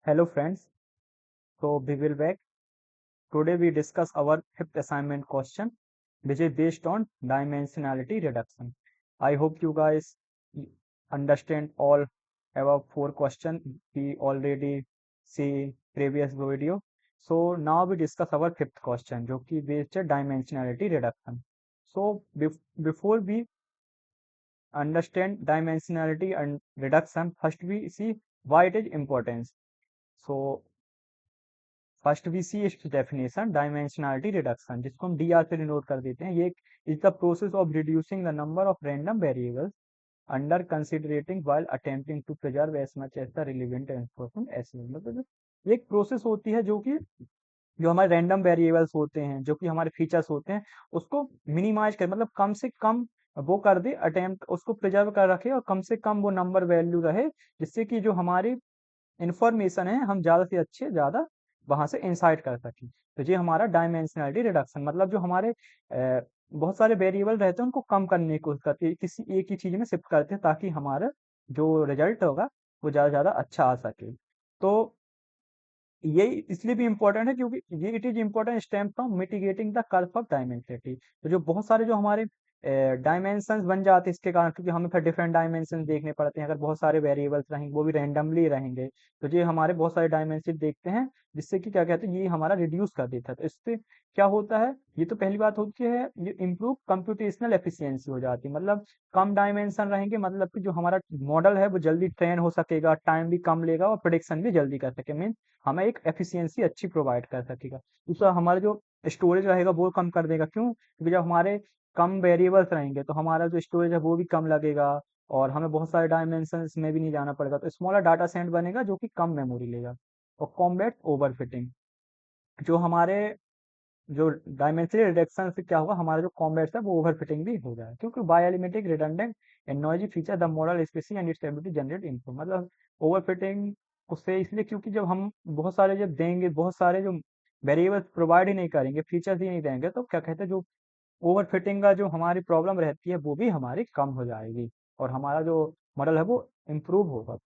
Hello friends, so we will back. Today we discuss our fifth assignment question, which is based on dimensionality reduction. I hope you guys understand all above four questions. We already see previous video. So now we discuss our fifth question, जो कि based on dimensionality reduction. So before we understand dimensionality and reduction, first we see why it is important. So first we see इस definition dimensionality reduction, जिसको हम D R से denote कर देते हैं। ये is the process of reducing the number of random variables under consideration while attempting to preserve as much as the relevant information as मतलब ये एक प्रोसेस होती है जो हमारे रैंडम वेरिएबल्स होते हैं, जो कि हमारे फीचर्स होते हैं, उसको मिनिमाइज कर मतलब कम से कम वो कर दे, अटेम्प्ट उसको प्रिजर्व कर रखे और कम से कम वो नंबर वैल्यू रहे, जिससे कि जो हमारी इंफॉर्मेशन है हम ज़्यादा से अच्छे ज़्यादा वहां से इंसाइट कर सकें। तो ये हमारा डायमेंशनलिटी रिडक्शन मतलब जो हमारे बहुत सारे वेरिएबल रहते हैं उनको कम करने की कोशिश करते हैं, किसी एक ही चीज में शिफ्ट करते हैं ताकि हमारा जो रिजल्ट होगा वो ज़्यादा ज़्यादा अच्छा आ सके। तो ये इसलिए भी इम्पोर्टेंट है क्योंकि ये it is important stem from mitigating the curve of Dimensity. तो जो बहुत सारे जो हमारे डायमेंशंस बन जाते हैं इसके कारण, क्योंकि हमें फिर डिफरेंट डायमेंशन देखने पड़ते हैं। अगर बहुत सारे वेरिएबल्स रहेंगे वो भी रैंडमली रहेंगे, तो ये हमारे बहुत सारे डायमेंशन देखते हैं, जिससे कि क्या कहते हैं ये हमारा रिड्यूस कर देता है। तो इससे क्या होता है, ये तो पहली बात होती है, ये इम्प्रूव कंप्यूटेशनल एफिशिएंसी हो जाती है। मतलब कम डायमेंशन रहेंगे मतलब कि जो हमारा मॉडल है वो जल्दी ट्रेन हो सकेगा, टाइम भी कम लेगा और प्रोडिक्शन भी जल्दी कर सके, मीन हमें एक एफिशिएंसी अच्छी प्रोवाइड कर सकेगा। दूसरा हमारा जो स्टोरेज रहेगा वो कम कर देगा। क्यों? क्योंकि जब हमारे कम वेरिएबल्स रहेंगे तो हमारा जो स्टोरेज है वो भी कम लगेगा और हमें बहुत सारे डायमेंशंस में भी नहीं जाना पड़ेगा। तो स्मॉलर डाटा सेट बनेगा जो कि कम मेमोरी लेगा। और कॉम्बैट ओवरफिटिंग, जो हमारे जो डायमेंशनल रिडक्शन से क्या होगा, हमारा जो कॉम्बैट्स है वो ओवरफिटिंग भी हो जाएगा, क्योंकि by eliminating redundant and noisy feature the model spacing and its ability generate input. मतलब ओवरफिटिंग उससे इसलिए क्योंकि जब हम बहुत सारे जब देंगे, बहुत सारे जो वेरिएबल्स प्रोवाइड ही नहीं करेंगे, फीचर्स ही नहीं देंगे, तो क्या कहते हैं जो ओवरफिटिंग का जो हमारी प्रॉब्लम रहती है वो भी हमारी कम हो जाएगी और हमारा जो मॉडल है वो इम्प्रूव होगा।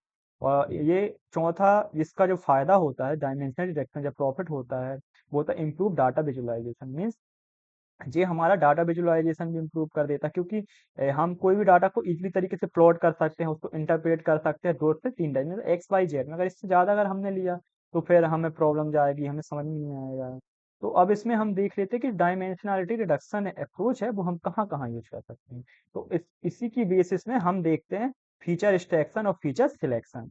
और ये चौथा जिसका जो फायदा होता है डायमेंशनल डिटेक्शन, जब प्रॉफिट होता है वो होता है इम्प्रूव डाटा विजुअलाइजेशन। मीन्स ये हमारा डाटा विजुअलाइजेशन भी इम्प्रूव कर देता है, क्योंकि हम कोई भी डाटा को इजीली तरीके से प्लॉट कर सकते हैं, उसको इंटरप्रेट कर सकते हैं दो से तीन डायमेंशन एक्स वाई जेड में। अगर इससे ज्यादा अगर हमने लिया तो फिर हमें प्रॉब्लम जाएगी, हमें समझ में नहीं आएगा। तो अब इसमें हम देख लेते हैं कि डायमेंशनलिटी रिडक्शन अप्रोच है वो हम कहाँ कहाँ यूज कर सकते हैं। तो इसी की बेसिस में हम देखते हैं फीचर एक्सट्रैक्शन और फीचर सिलेक्शन।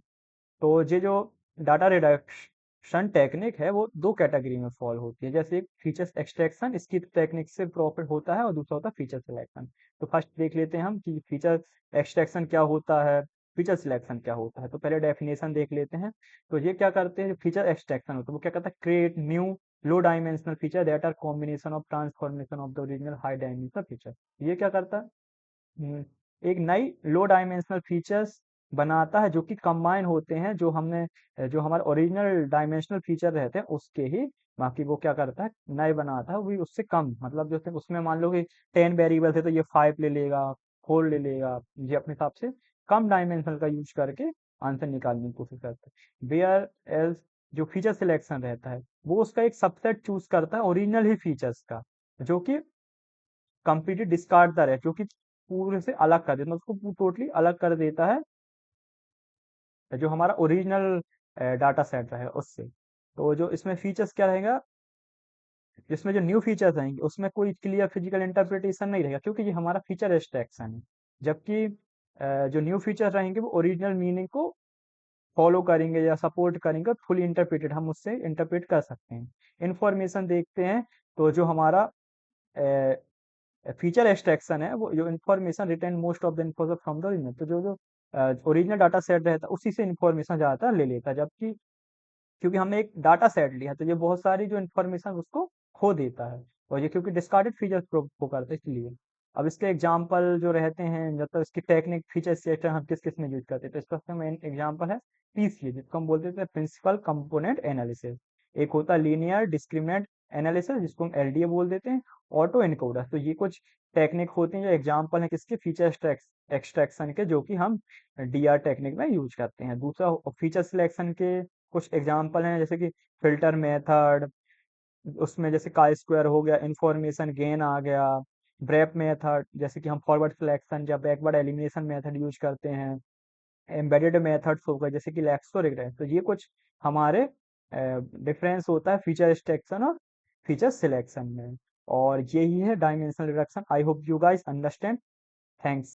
तो ये जो डाटा रिडक्शन टेक्निक है वो दो कैटेगरी में फॉल होती है। जैसे एक फीचर्स एक्सट्रैक्शन, इसकी टेक्निक से प्रॉफिट होता है, और दूसरा होता है फीचर सिलेक्शन। तो फर्स्ट देख लेते हैं हम कि फीचर एक्सट्रैक्शन क्या होता है, फीचर सिलेक्शन क्या होता है। तो पहले डेफिनेशन देख लेते हैं। तो ये क्या करते हैं, जो फीचर एक्सट्रैक्शन होता है वो क्या करता है, create new low dimensional feature that are combination of transformation of the original high dimensional feature. ये क्या करता है, एक नई लो डायमेंशनल फीचर्स बनाता है जो कि कंबाइन होते हैं, जो हमने जो हमारे ओरिजिनल डायमेंशनल फीचर रहते हैं उसके ही, बाकी वो क्या करता है नए बनाता है, वो भी उससे कम। मतलब जैसे उसमें मान लो कि 10 वेरिएबल थे तो ये 5 ले लेगा, 4 ले लेगा, ये अपने हिसाब से कम डायमेंशनल का यूज करके आंसर निकालने की कोशिश करता है। वेयर एल्स जो फीचर सिलेक्शन रहता है वो उसका एक सबसेट चूज करता है ओरिजिनल ही फीचर्स का, जो कि कंप्लीटली डिस्कार्ड द रेस्ट, जो कि पूरे से अलग कर देता है, उसको टोटली अलग कर देता है जो हमारा ओरिजिनल डाटा सेट है उससे। तो जो इसमें फीचर्स क्या रहेगा, जिसमें जो न्यू फीचर्स आएंगे उसमें कोई क्लियर फिजिकल इंटरप्रिटेशन नहीं रहेगा, क्योंकि ये हमारा फीचर एक्सट्रैक्शन है। जबकि जो न्यू फीचर्स रहेंगे वो ओरिजिनल मीनिंग को फॉलो करेंगे या सपोर्ट करेंगे, फुली इंटरप्रेटेड हम उससे इंटरप्रेट कर सकते हैं। इंफॉर्मेशन देखते हैं। तो जो हमारा फीचर एक्सट्रैक्शन है वो जो information retain most of the information from the original, तो जो ओरिजिनल डाटा सेट रहता है उसी से इन्फॉर्मेशन ज्यादातर ले लेता है। जबकि क्योंकि हमने एक डाटा सेट लिया है तो ये बहुत सारी जो इन्फॉर्मेशन उसको खो देता है, और ये क्योंकि डिस्कार्डेड फीचर्स को करता है इसलिए। अब इसके एग्जांपल जो रहते हैं, जब तक इसकी टेक्निक फीचर सेट हम किस किस में यूज करते हैं, तो इसका मेन एग्जांपल है पीसीए, जिसको हम बोलते हैं प्रिंसिपल कंपोनेंट एनालिसिस। एक होता है लीनियर डिस्क्रिमिनेंट एनालिसिस, जिसको हम एलडीए बोल देते हैं। ऑटो इनकोडर, तो ये कुछ टेक्निक होती हैं जो एग्जांपल है किसके, फीचर एक्सट्रैक्शन के, जो कि हम डीआर टेक्निक में यूज करते हैं। दूसरा फीचर सिलेक्शन के कुछ एग्जांपल हैं जैसे कि फिल्टर मेथड, उसमें जैसे काई स्क्वायर हो गया, इंफॉर्मेशन गेन आ गया, ब्रेप मेथड जैसे कि हम फॉरवर्ड सिलेक्शन या बैकवर्ड एलिमिनेशन मेथड यूज करते हैं, एम्बेडेड मेथड्स हो गए जैसे कि लेक्सो रिग्रेशन। तो ये कुछ हमारे डिफरेंस होता है फीचर एक्सट्रैक्शन और फीचर सिलेक्शन में, और यही है dimensional reduction. I hope you guys understand. Thanks.